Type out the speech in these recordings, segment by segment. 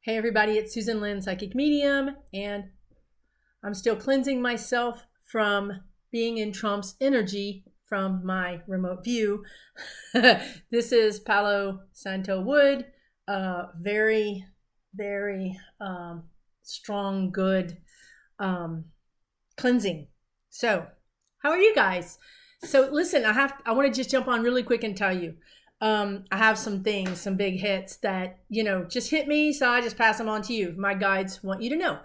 Hey everybody, it's Susan Lynn, Psychic Medium, and I'm still cleansing myself from being in Trump's energy from my remote view. This is Palo Santo wood, very, very strong, good cleansing. So, how are you guys? So listen, I want to just jump on really quick and tell you. I have some things, some big hits that, just hit me. So I just pass them on to you. My guides want you to know.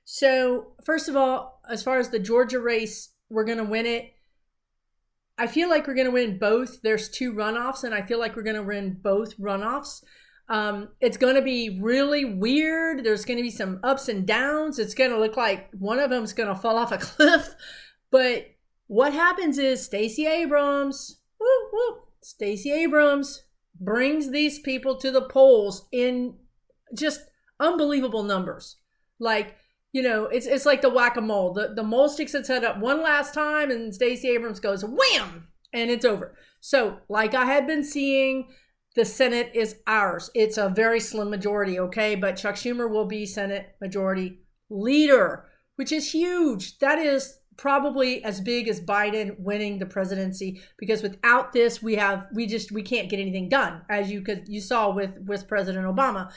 So first of all, as far as the Georgia race, we're going to win it. I feel like we're going to win both. There's 2 runoffs, and I feel like we're going to win both runoffs. It's going to be really weird. There's going to be some ups and downs. It's going to look like one of them's going to fall off a cliff. But what happens is Stacey Abrams, Stacey Abrams brings these people to the polls in just unbelievable numbers. Like, it's like the whack-a-mole. The mole sticks its head up one last time and Stacey Abrams goes wham, and it's over. So like I had been seeing, the Senate is ours. It's a very slim majority, okay? But Chuck Schumer will be Senate Majority Leader, which is huge. That is probably as big as Biden winning the presidency, because without this, we can't get anything done, as you saw with President Obama.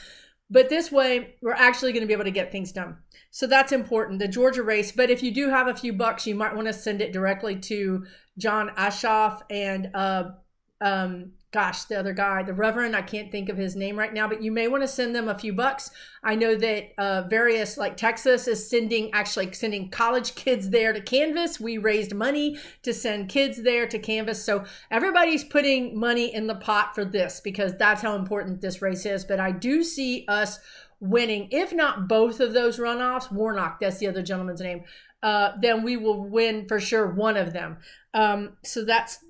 But this way, we're actually going to be able to get things done. So that's important, the Georgia race. But if you do have a few bucks, you might want to send it directly to John Ashoff and the other guy, the Reverend, I can't think of his name right now, but you may want to send them a few bucks. I know that various, like Texas is sending college kids there to canvass. We raised money to send kids there to canvass. So everybody's putting money in the pot for this, because that's how important this race is. But I do see us winning, if not both of those runoffs. Warnock, that's the other gentleman's name. Then we will win for sure one of them. So that's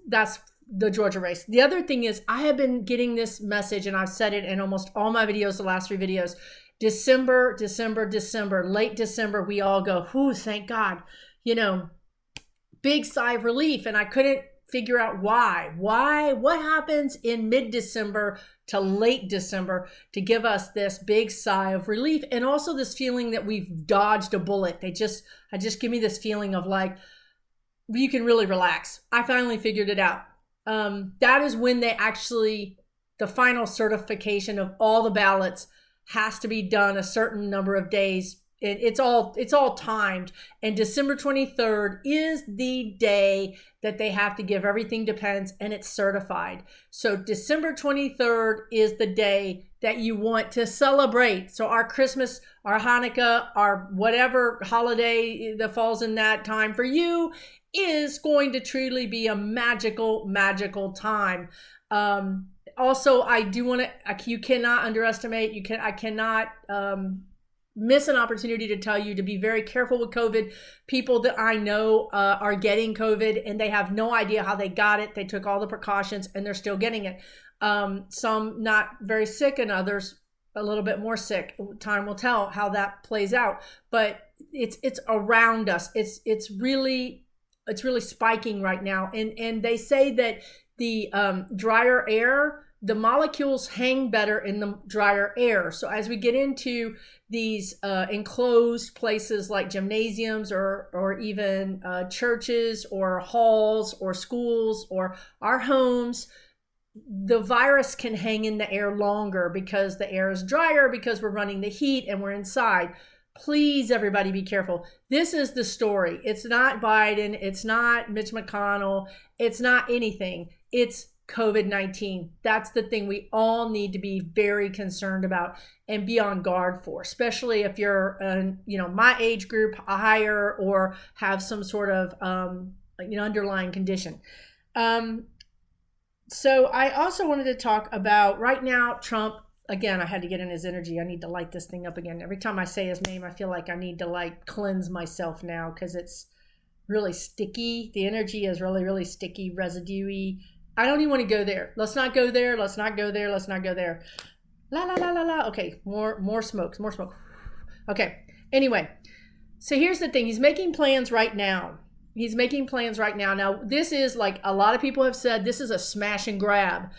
the Georgia race. The other thing is, I have been getting this message, and I've said it in almost all my videos, the last 3 videos. December, late December, we all go, whew, thank God. Big sigh of relief. And I couldn't figure out why. What happens in mid-December to late December to give us this big sigh of relief, and also this feeling that we've dodged a bullet. I just give me this feeling of like, you can really relax. I finally figured it out. That is when the final certification of all the ballots has to be done a certain number of days. It's all timed. And December 23rd is the day that they have to give everything depends, and it's certified. So December 23rd is the day that you want to celebrate. So our Christmas, our Hanukkah, our whatever holiday that falls in that time for you is going to truly be a magical time. Also, I do want to, you cannot underestimate, I cannot miss an opportunity to tell you to be very careful with COVID. People that I know are getting COVID, and they have no idea how they got it. They took all the precautions and they're still getting it. Some not very sick, and others a little bit more sick. Time will tell how that plays out, but it's around us. It's really spiking right now. And they say that the drier air, the molecules hang better in the drier air. So as we get into these enclosed places like gymnasiums or even churches or halls or schools or our homes, the virus can hang in the air longer because the air is drier, because we're running the heat and we're inside. Please, everybody, be careful. This is the story. It's not Biden. It's not Mitch McConnell. It's not anything. It's COVID-19. That's the thing we all need to be very concerned about and be on guard for, especially if you're, my age group, higher, or have some sort of, underlying condition. So I also wanted to talk about right now, Trump. Again, I had to get in his energy. I need to light this thing up again. Every time I say his name, I feel like I need to cleanse myself now, because it's really sticky. The energy is really, really sticky, residue-y. I don't even want to go there. Let's not go there. Let's not go there. Let's not go there. La, la, la, la, la. Okay, more smoke. Okay, anyway. So here's the thing. He's making plans right now. Now, this is, like a lot of people have said, this is a smash and grab.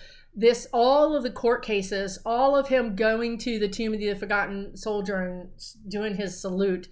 all of the court cases, all of him going to the Tomb of the Forgotten Soldier and doing his salute.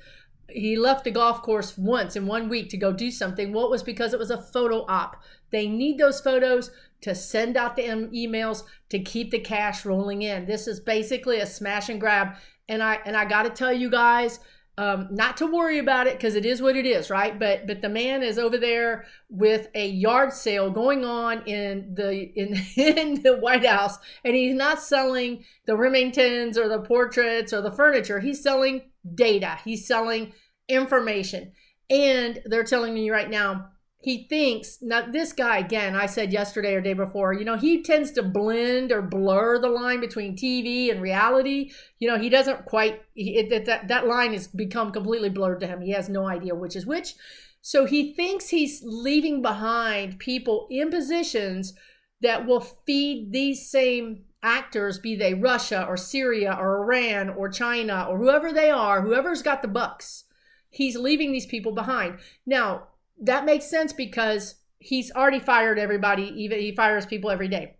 He left the golf course once in 1 week to go do something. Well, it was because it was a photo op. They need those photos to send out the emails to keep the cash rolling in. This is basically a smash and grab. And I got to tell you guys, not to worry about it, because it is what it is, right? But the man is over there with a yard sale going on in the White House, and he's not selling the Remingtons or the portraits or the furniture. He's selling data. He's selling information. And they're telling me right now, he thinks, now this guy, again, I said yesterday or day before, he tends to blend or blur the line between TV and reality. He doesn't quite, that line has become completely blurred to him. He has no idea which is which. So he thinks he's leaving behind people in positions that will feed these same actors, be they Russia or Syria or Iran or China or whoever they are, whoever's got the bucks. He's leaving these people behind. Now, that makes sense because he's already fired everybody. Even he fires people every day.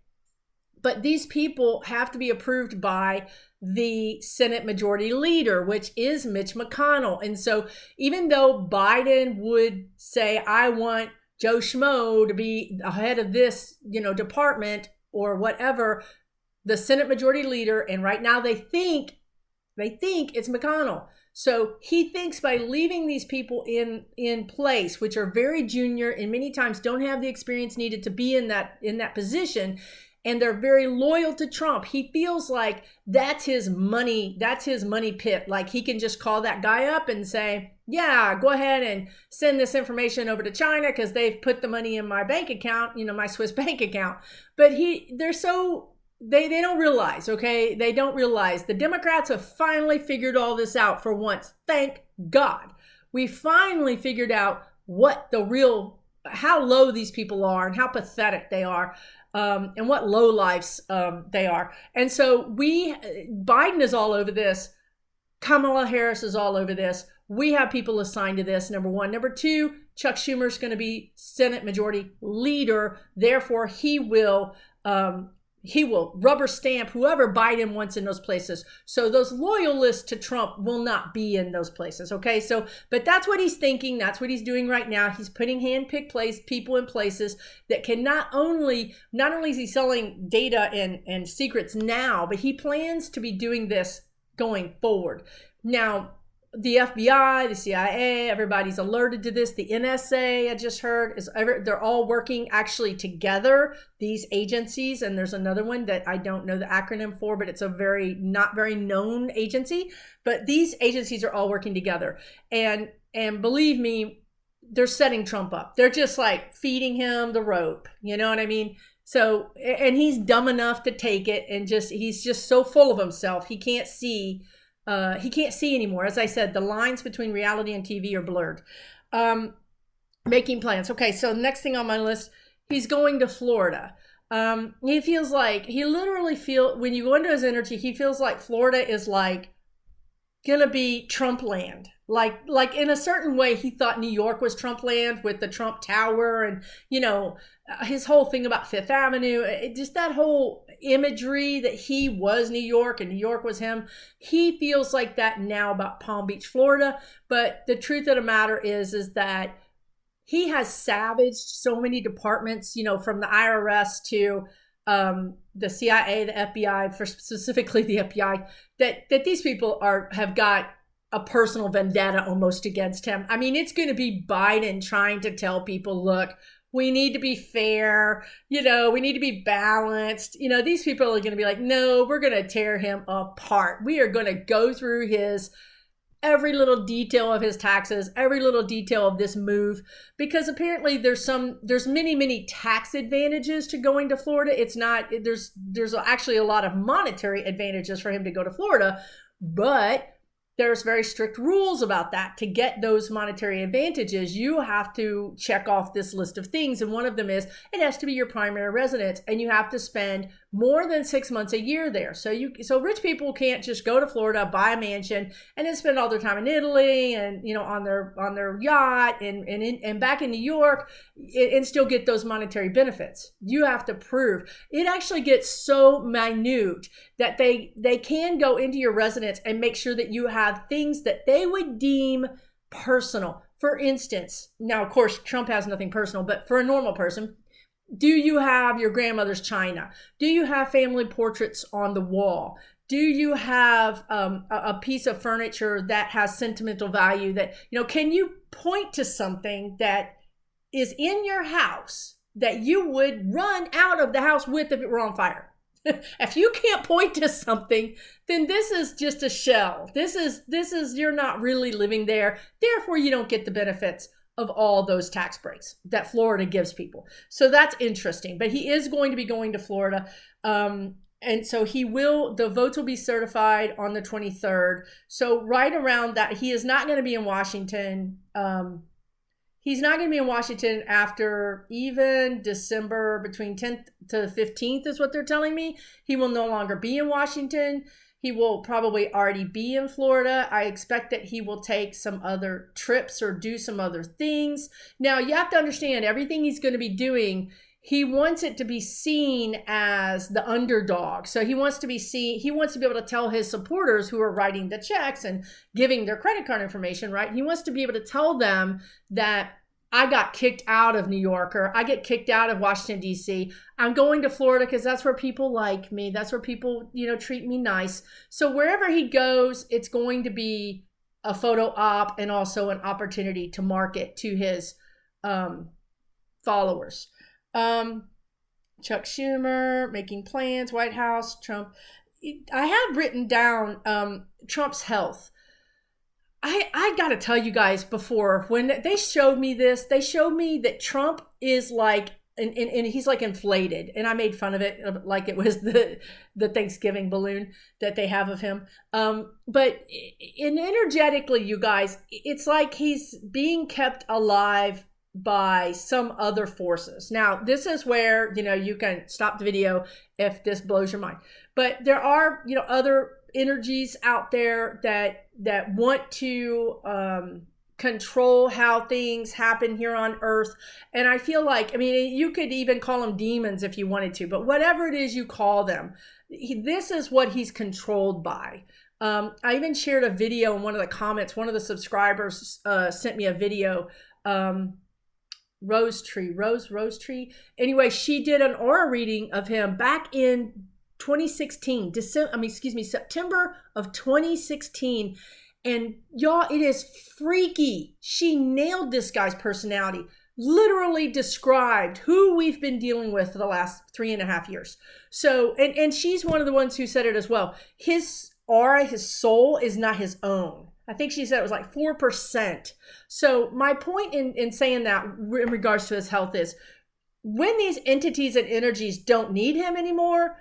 But these people have to be approved by the Senate Majority Leader, which is Mitch McConnell. And so even though Biden would say, I want Joe Schmo to be ahead of this, department or whatever, the Senate Majority Leader, and right now they think it's McConnell. So he thinks by leaving these people in place, which are very junior and many times don't have the experience needed to be in that position, and they're very loyal to Trump, he feels like that's his money pit. Like he can just call that guy up and say, yeah, go ahead and send this information over to China because they've put the money in my bank account, my Swiss bank account. But they don't realize, okay? They don't realize the Democrats have finally figured all this out for once. Thank God. We finally figured out how low these people are and how pathetic they are, and what low lives they are. And so Biden is all over this. Kamala Harris is all over this. We have people assigned to this, number one. Number two, Chuck Schumer is going to be Senate Majority Leader. Therefore, he will rubber stamp whoever Biden wants in those places. So those loyalists to Trump will not be in those places. Okay. But that's what he's thinking. That's what he's doing right now. He's putting hand-picked people in places that can not only is he selling data and secrets now, but he plans to be doing this going forward. Now, the FBI, the CIA, everybody's alerted to this. The NSA, I just heard, they're all working actually together, these agencies. And there's another one that I don't know the acronym for, but it's a not very known agency. But these agencies are all working together. And believe me, they're setting Trump up. They're just like feeding him the rope. You know what I mean? So, and he's dumb enough to take it, and he's just so full of himself. He can't see anymore. As I said, the lines between reality and TV are blurred. Making plans. Okay, so next thing on my list, he's going to Florida. When you go into his energy, he feels like Florida is like gonna be Trump land. Like in a certain way, he thought New York was Trump land with the Trump Tower and, his whole thing about Fifth Avenue, just that whole imagery that he was New York and New York was him. He feels like that now about Palm Beach, Florida. But the truth of the matter is that he has savaged so many departments, from the IRS to the CIA, the FBI, specifically the FBI, that these people have got a personal vendetta almost against him. I mean, it's going to be Biden trying to tell people, look, we need to be fair, we need to be balanced. These people are going to be like, no, we're going to tear him apart. We are going to go through every little detail of his taxes, every little detail of this move, because apparently there's many tax advantages to going to Florida. There's actually a lot of monetary advantages for him to go to Florida, but there's very strict rules about that. To get those monetary advantages, you have to check off this list of things. And one of them is it has to be your primary residence, and you have to spend more than 6 months a year there. So rich people can't just go to Florida, buy a mansion, and then spend all their time in Italy and on their yacht and back in New York and still get those monetary benefits. You have to prove. It actually gets so minute that they can go into your residence and make sure that you have things that they would deem personal. For instance, now of course Trump has nothing personal, but for a normal person, do you have your grandmother's china? Do you have family portraits on the wall? Do you have a piece of furniture that has sentimental value that, can you point to something that is in your house that you would run out of the house with if it were on fire? If you can't point to something, then this is just a shell. This is you're not really living there. Therefore, you don't get the benefits of all those tax breaks that Florida gives people. So that's interesting. But he is going to be going to Florida. And so the votes will be certified on the 23rd. So right around that, he is not going to be in Washington. He's not going to be in Washington after even December, between 10th to 15th is what they're telling me. He will no longer be in Washington. He will probably already be in Florida. I expect that he will take some other trips or do some other things. Now, you have to understand, everything he's going to be doing, he wants it to be seen as the underdog. So he wants to be able to tell his supporters who are writing the checks and giving their credit card information, right? He wants to be able to tell them that I got kicked out of New York, or I get kicked out of Washington, D.C. I'm going to Florida because that's where people like me. That's where people, treat me nice. So wherever he goes, it's going to be a photo op and also an opportunity to market to his followers. Chuck Schumer making plans, White House, Trump. I have written down Trump's health. I got to tell you guys, before, when they showed me this, they showed me that Trump is like, and he's like inflated. And I made fun of it like it was the Thanksgiving balloon that they have of him. But energetically, you guys, it's like he's being kept alive by some other forces. Now, this is where, you can stop the video if this blows your mind. But there are, other energies out there that want to control how things happen here on Earth. And I feel like, you could even call them demons if you wanted to, but whatever it is you call them, this is what he's controlled by. I even shared a video in one of the comments. One of the subscribers sent me a video. Rose Tree. Anyway, she did an aura reading of him back in 2016, September of 2016. And y'all, it is freaky. She nailed this guy's personality, literally described who we've been dealing with for the last 3.5 years. So, and she's one of the ones who said it as well. His aura, his soul is not his own. I think she said it was like 4%. So my point in saying that in regards to his health is, when these entities and energies don't need him anymore,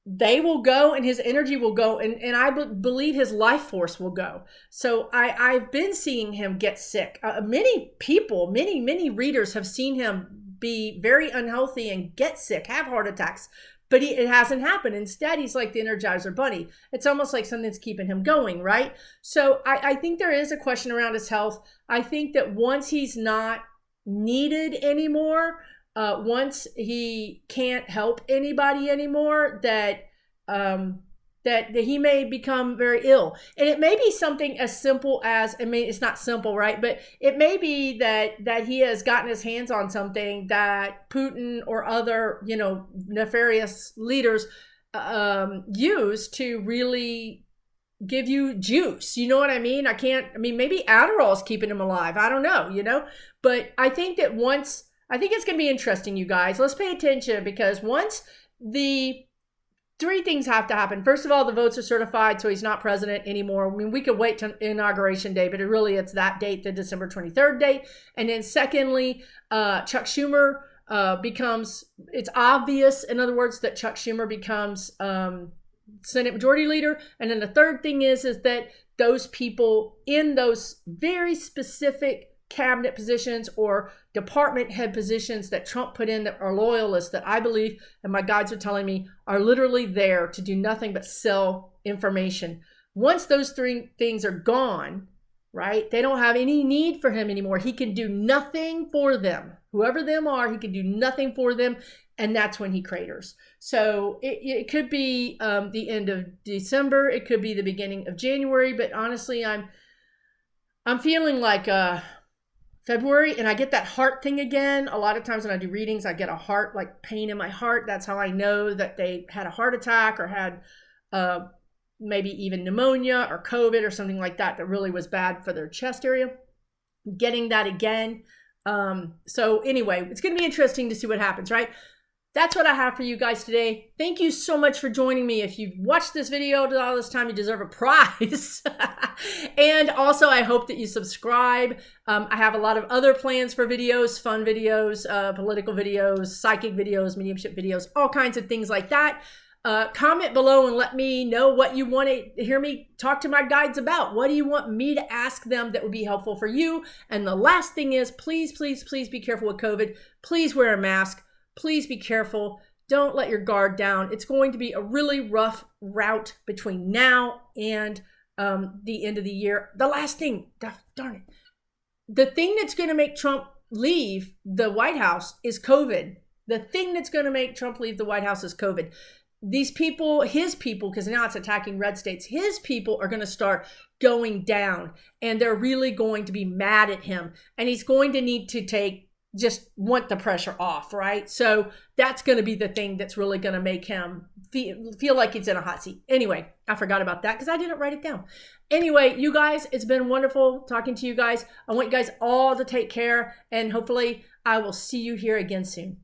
they will go and his energy will go, and I believe his life force will go. So I've been seeing him get sick. Many people, many readers have seen him be very unhealthy and get sick, have heart attacks. But it hasn't happened. Instead, he's like the Energizer Bunny. It's almost like something's keeping him going, right? So I think there is a question around his health. I think that once he's not needed anymore, once he can't help anybody anymore, that he may become very ill. And it may be something as simple as, it's not simple, right? But it may be that he has gotten his hands on something that Putin or other, nefarious leaders use to really give you juice. You know what I mean? Maybe Adderall's keeping him alive. I don't know, But I think that I think it's going to be interesting, you guys. Let's pay attention, because once three things have to happen. First of all, the votes are certified, so he's not president anymore. We could wait till Inauguration Day, but it's that date, the December 23rd date. And then secondly, Chuck Schumer it's obvious, in other words, that Chuck Schumer becomes Senate Majority Leader. And then the third thing is that those people in those very specific cabinet positions or department head positions that Trump put in that are loyalists that I believe, and my guides are telling me, are literally there to do nothing but sell information. Once those three things are gone, right, they don't have any need for him anymore. He can do nothing for them. Whoever them are, he can do nothing for them. And that's when he craters. So it could be the end of December. It could be the beginning of January. But honestly, I'm feeling like February, and I get that heart thing again. A lot of times when I do readings, I get a heart, like pain in my heart. That's how I know that they had a heart attack or had maybe even pneumonia or COVID or something like that really was bad for their chest area. Getting that again. So anyway, it's going to be interesting to see what happens, right? That's what I have for you guys today. Thank you so much for joining me. If you've watched this video all this time, you deserve a prize. And also, I hope that you subscribe. I have a lot of other plans for videos, fun videos, political videos, psychic videos, mediumship videos, all kinds of things like that. Comment below and let me know what you want to hear me talk to my guides about. What do you want me to ask them that would be helpful for you? And the last thing is, please, please, please be careful with COVID. Please wear a mask. Please be careful. Don't let your guard down. It's going to be a really rough route between now and the end of the year. The last thing, darn it. The thing that's going to make Trump leave the White House is COVID. The thing that's going to make Trump leave the White House is COVID. These people, his people, because now it's attacking red states, his people are going to start going down and they're really going to be mad at him. And he's going to need to just want the pressure off, right? So that's going to be the thing that's really going to make him feel like he's in a hot seat. Anyway, I forgot about that because I didn't write it down. Anyway, you guys, it's been wonderful talking to you guys. I want you guys all to take care, and hopefully I will see you here again soon.